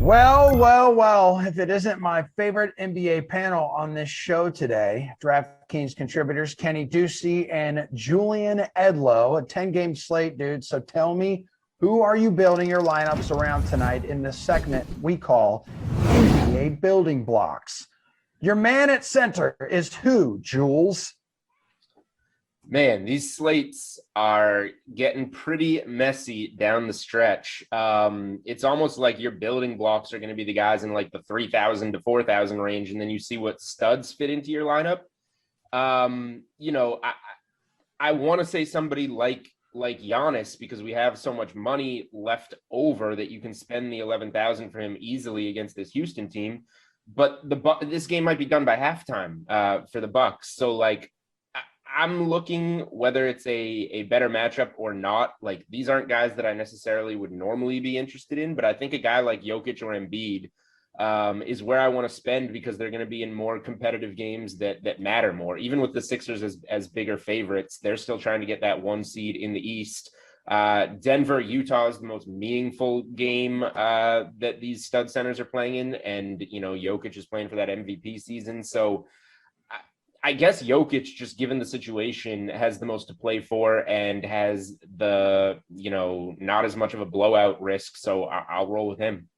Well, if it isn't my favorite NBA panel on this show today, DraftKings contributors Kenny Ducey and Julian Edlow, a 10-game slate, dude. So tell me, who are you building your lineups around tonight in this segment we call NBA Building Blocks? Your man at center is who, Jules? Man, these slates are getting pretty messy down the stretch. It's almost like your building blocks are going to be the guys in like the 3,000 to 4,000 range, and then you see what studs fit into your lineup. I want to say somebody like Giannis, because we have so much money left over that you can spend the 11,000 for him easily against this Houston team. But this game might be done by halftime for the Bucks. So like, I'm looking whether it's a better matchup or not. Like, these aren't guys that I necessarily would normally be interested in, but I think a guy like Jokic or Embiid is where I want to spend, because they're going to be in more competitive games that matter more. Even with the Sixers as bigger favorites, they're still trying to get that 1 seed in the East. Denver, Utah is the most meaningful game that these stud centers are playing in. And, Jokic is playing for that MVP season. So I guess Jokic, just given the situation, has the most to play for and has the, not as much of a blowout risk. So I'll roll with him.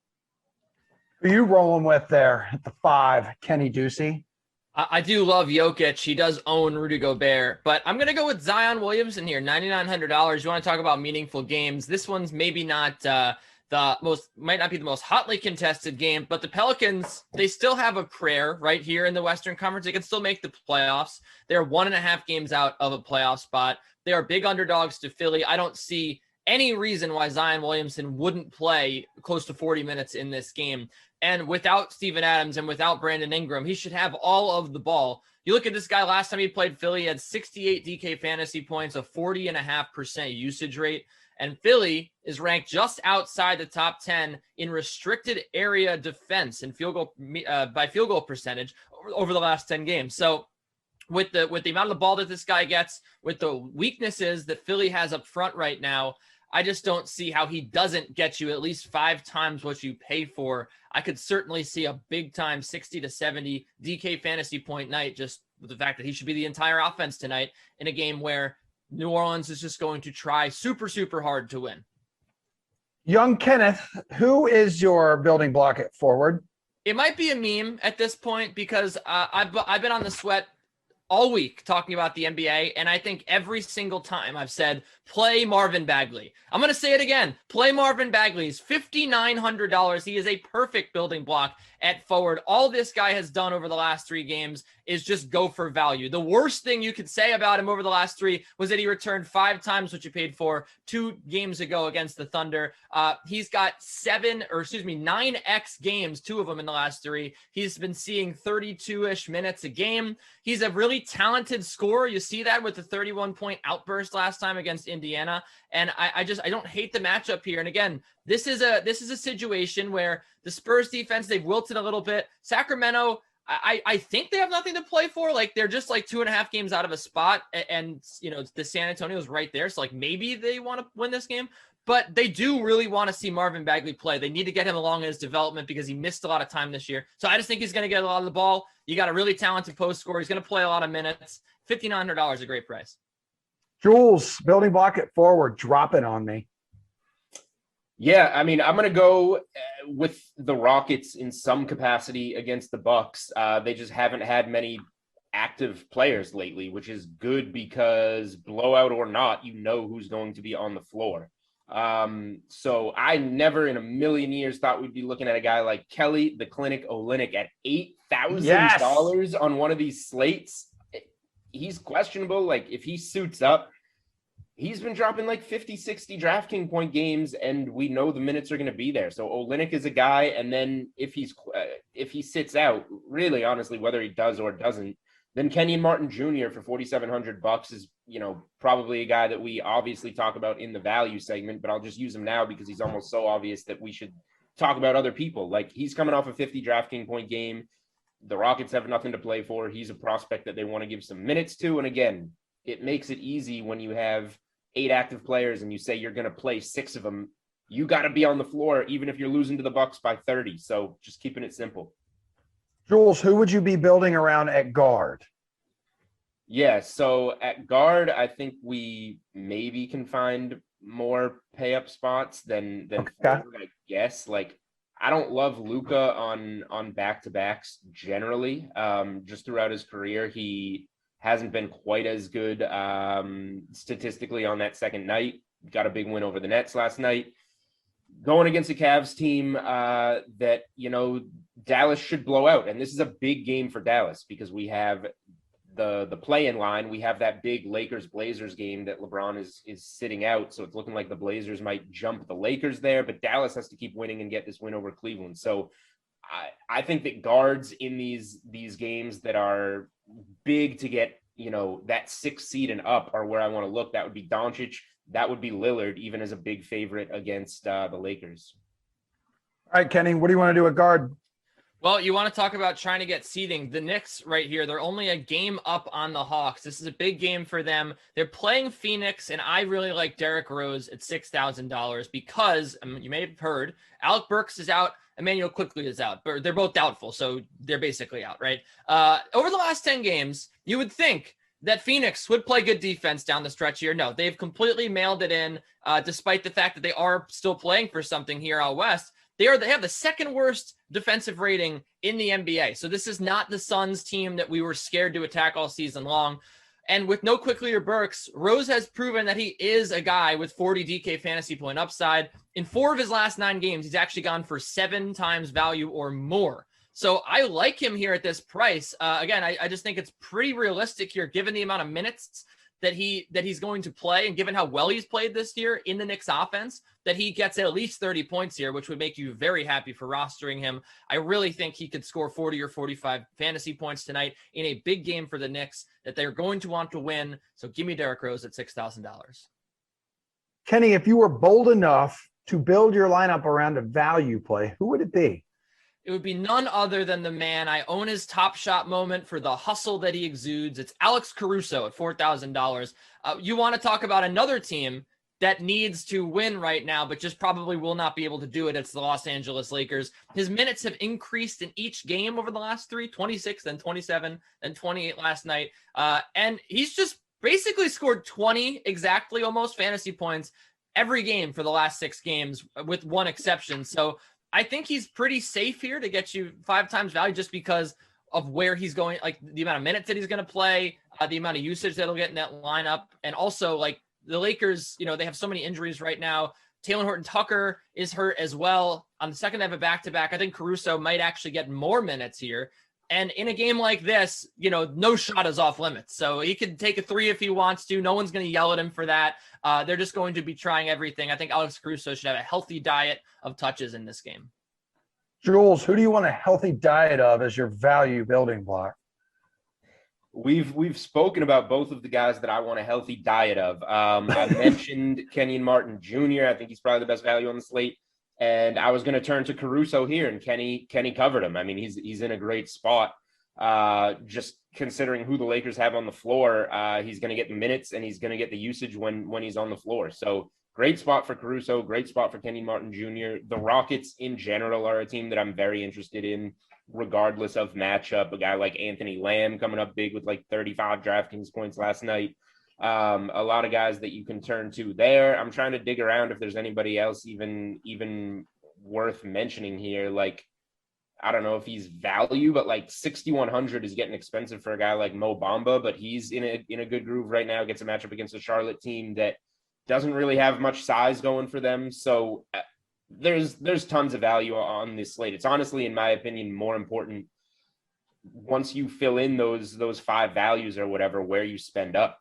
Who are you rolling with there at the 5, Kenny Ducey? I do love Jokic. He does own Rudy Gobert, but I'm going to go with Zion Williamson here, $9,900. You want to talk about meaningful games? This one's maybe not might not be the most hotly contested game, but the Pelicans, they still have a prayer right here in the Western Conference. They can still make the playoffs. They're 1.5 games out of a playoff spot. They are big underdogs to Philly. I don't see any reason why Zion Williamson wouldn't play close to 40 minutes in this game. And without Steven Adams and without Brandon Ingram, he should have all of the ball. You look at this guy, last time he played Philly, he had 68 DK fantasy points, a 40.5% usage rate. And Philly is ranked just outside the top 10 in restricted area defense and by field goal percentage over the last 10 games. So with the amount of the ball that this guy gets, with the weaknesses that Philly has up front right now, I just don't see how he doesn't get you at least 5 times what you pay for. I could certainly see a big time 60 to 70 DK fantasy point night, just with the fact that he should be the entire offense tonight in a game where New Orleans is just going to try super, super hard to win. Young Kenneth, who is your building block at forward? It might be a meme at this point, because I've been on the sweat all week talking about the NBA, and I think every single time I've said, play Marvin Bagley. I'm going to say it again. Play Marvin Bagley. He's $5,900. He is a perfect building block at forward. All this guy has done over the last 3 games is just go for value. The worst thing you could say about him over the last 3 was that he returned 5 times what you paid for 2 games ago against the Thunder. He's got 9X games, 2 of them in the last 3. He's been seeing 32-ish minutes a game. He's a really talented scorer. You see that with the 31-point outburst last time against Indiana. And I don't hate the matchup here. And again, this is a situation where the Spurs defense, they've wilted a little bit. Sacramento, I think they have nothing to play for. Like, they're just like 2.5 games out of a spot, and the San Antonio's right there. So like, maybe they want to win this game, but they do really want to see Marvin Bagley play. They need to get him along in his development because he missed a lot of time this year. So I just think he's going to get a lot of the ball. You got a really talented post scorer. He's going to play a lot of minutes. $5,900 is a great price. Jules, building block at forward, drop it on me. Yeah, I mean, I'm going to go with the Rockets in some capacity against the Bucks. They just haven't had many active players lately, which is good because, blowout or not, who's going to be on the floor. So I never in a million years thought we'd be looking at a guy like Kelly, the Clinic Olynyk at $8,000 on one of these slates. He's questionable. Like, if he suits up, he's been dropping like 50, 60 DraftKings point games, and we know the minutes are going to be there. So Olynyk is a guy, and then if he sits out, really, honestly, whether he does or doesn't, then Kenyon Martin Jr. for $4,700 is, probably a guy that we obviously talk about in the value segment, but I'll just use him now because he's almost so obvious that we should talk about other people. Like, he's coming off a 50 DraftKings point game. The Rockets have nothing to play for. He's a prospect that they want to give some minutes to. And again, it makes it easy when you have 8 active players and you say you're going to play 6 of them you got to be on the floor, even if you're losing to the Bucks by 30. So just keeping it simple. Jules, who would you be building around at guard? Yeah, so at guard, I think we maybe can find more pay up spots than forward, I guess. Like, I don't love Luka on back to backs generally. Just throughout his career, he hasn't been quite as good statistically on that second night. Got a big win over the Nets last night. Going against a Cavs team that, Dallas should blow out. And this is a big game for Dallas because we have the play-in line. We have that big Lakers-Blazers game that LeBron is sitting out. So it's looking like the Blazers might jump the Lakers there, but Dallas has to keep winning and get this win over Cleveland. So I think that guards in these games that are big to get, that 6th seed and up are where I want to look. That would be Doncic. That would be Lillard, even as a big favorite against the Lakers. All right, Kenny, what do you want to do at guard? Well, you want to talk about trying to get seeding. The Knicks right here, they're only a game up on the Hawks. This is a big game for them. They're playing Phoenix, and I really like Derrick Rose at $6,000 because, you may have heard, Alec Burks is out, Emmanuel Quickley is out. But they're both doubtful, so they're basically out, right? Over the last 10 games, you would think that Phoenix would play good defense down the stretch here. No, they've completely mailed it in, despite the fact that they are still playing for something here out west. They have the second worst defensive rating in the NBA. So this is not the Suns team that we were scared to attack all season long. And with no Quickley or Burks, Rose has proven that he is a guy with 40 DK fantasy point upside. In 4 of his last 9 games, he's actually gone for 7 times value or more. So I like him here at this price. Again, I just think it's pretty realistic here, given the amount of minutes that he's going to play, and given how well he's played this year in the Knicks offense, that he gets at least 30 points here, which would make you very happy for rostering him. I really think he could score 40 or 45 fantasy points tonight in a big game for the Knicks that they're going to want to win. So give me Derrick Rose at $6,000. Kenny, if you were bold enough to build your lineup around a value play, who would it be? It would be none other than the man. I own his Top Shot moment for the hustle that he exudes. It's Alex Caruso at $4,000. You want to talk about another team that needs to win right now, but just probably will not be able to do it. It's the Los Angeles Lakers. His minutes have increased in each game over the last 3, 26, then 27, then 28 last night. And he's just basically scored 20 exactly almost fantasy points every game for the last 6 games with one exception. So I think he's pretty safe here to get you 5 times value just because of where he's going, like the amount of minutes that he's going to play, the amount of usage that'll get in that lineup. And also like the Lakers, they have so many injuries right now. Taylor Horton-Tucker is hurt as well. On the second half of back-to-back, I think Caruso might actually get more minutes here. And in a game like this, no shot is off limits. So he could take a 3 if he wants to. No one's going to yell at him for that. They're just going to be trying everything. I think Alex Caruso should have a healthy diet of touches in this game. Jules, who do you want a healthy diet of as your value building block? We've spoken about both of the guys that I want a healthy diet of. I mentioned Kenyon Martin Jr. I think he's probably the best value on the slate. And I was going to turn to Caruso here, and Kenny covered him. I mean, he's in a great spot. Just considering who the Lakers have on the floor, he's going to get the minutes and he's going to get the usage when he's on the floor. So great spot for Caruso, great spot for Kenny Martin Jr. The Rockets in general are a team that I'm very interested in, regardless of matchup. A guy like Anthony Lamb coming up big with like 35 DraftKings points last night. A lot of guys that you can turn to there. I'm trying to dig around if there's anybody else even worth mentioning here. Like, I don't know if he's value, but like 6,100 is getting expensive for a guy like Mo Bamba, but he's in a good groove right now. Gets a matchup against a Charlotte team that doesn't really have much size going for them. So there's tons of value on this slate. It's honestly, in my opinion, more important once you fill in those 5 values or whatever, where you spend up.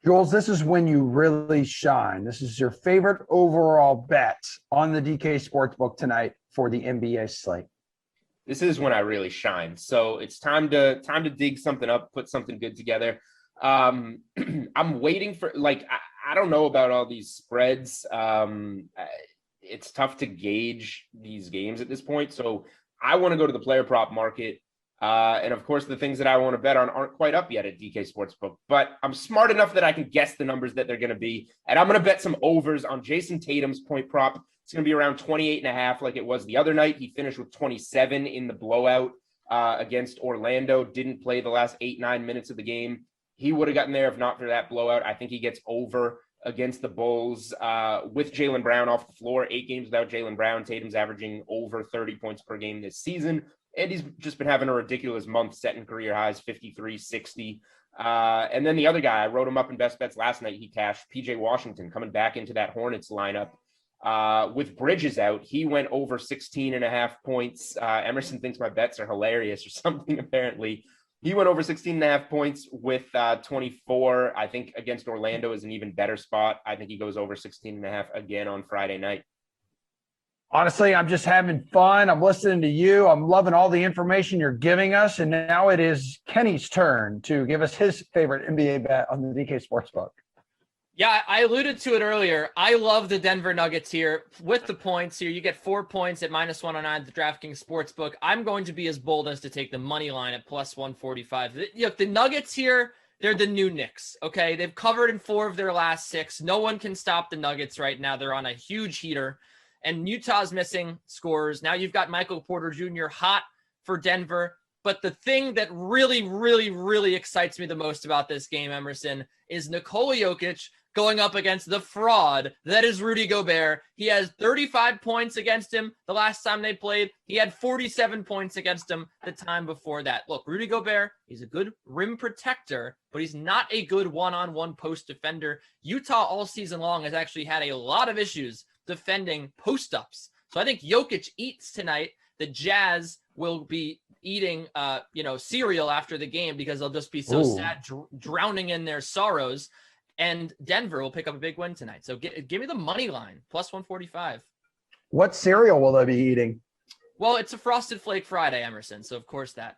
Jules, this is when you really shine. This is your favorite overall bet on the DK Sportsbook tonight for the NBA slate. This is when I really shine. So it's time to dig something up, put something good together. I'm waiting for, I don't know about all these spreads. It's tough to gauge these games at this point. So I want to go to the player prop market And of course, the things that I want to bet on aren't quite up yet at DK Sportsbook, but I'm smart enough that I can guess the numbers that they're going to be. And I'm going to bet some overs on Jason Tatum's point prop. It's going to be around 28.5 like it was the other night. He finished with 27 in the blowout against Orlando, didn't play the last 8-9 minutes of the game. He would have gotten there if not for that blowout. I think he gets over against the Bulls with Jaylen Brown off the floor. 8 games without Jaylen Brown. Tatum's averaging over 30 points per game this season. And he's just been having a ridiculous month, setting career highs, 53, 60. And then the other guy, I wrote him up in best bets last night. He cashed PJ Washington coming back into that Hornets lineup. With Bridges out, he went over 16.5 points. Emerson thinks my bets are hilarious or something, apparently. He went over 16.5 points with 24. I think against Orlando is an even better spot. I think he goes over 16.5 again on Friday night. Honestly, I'm just having fun. I'm listening to you. I'm loving all the information you're giving us. And now it is Kenny's turn to give us his favorite NBA bet on the DK Sportsbook. Yeah, I alluded to it earlier. I love the Denver Nuggets here with the points here. You get 4 points at -109 at the DraftKings Sportsbook. I'm going to be as bold as to take the money line at +145. Look, the Nuggets here, they're the new Knicks, okay? They've covered in 4 of their last 6. No one can stop the Nuggets right now. They're on a huge heater. And Utah's missing scorers. Now you've got Michael Porter Jr. hot for Denver. But the thing that really, really, really excites me the most about this game, Emerson, is Nikola Jokic going up against the fraud that is Rudy Gobert. He has 35 points against him the last time they played. He had 47 points against him the time before that. Look, Rudy Gobert, he's a good rim protector, but he's not a good one-on-one post defender. Utah all season long has actually had a lot of issues defending post-ups. So I think Jokic eats tonight. The Jazz will be eating, cereal after the game because they'll just be so sad, drowning in their sorrows. And Denver will pick up a big win tonight. So give me the money line, +145. What cereal will they be eating? Well, it's a Frosted Flake Friday, Emerson. So, of course, that.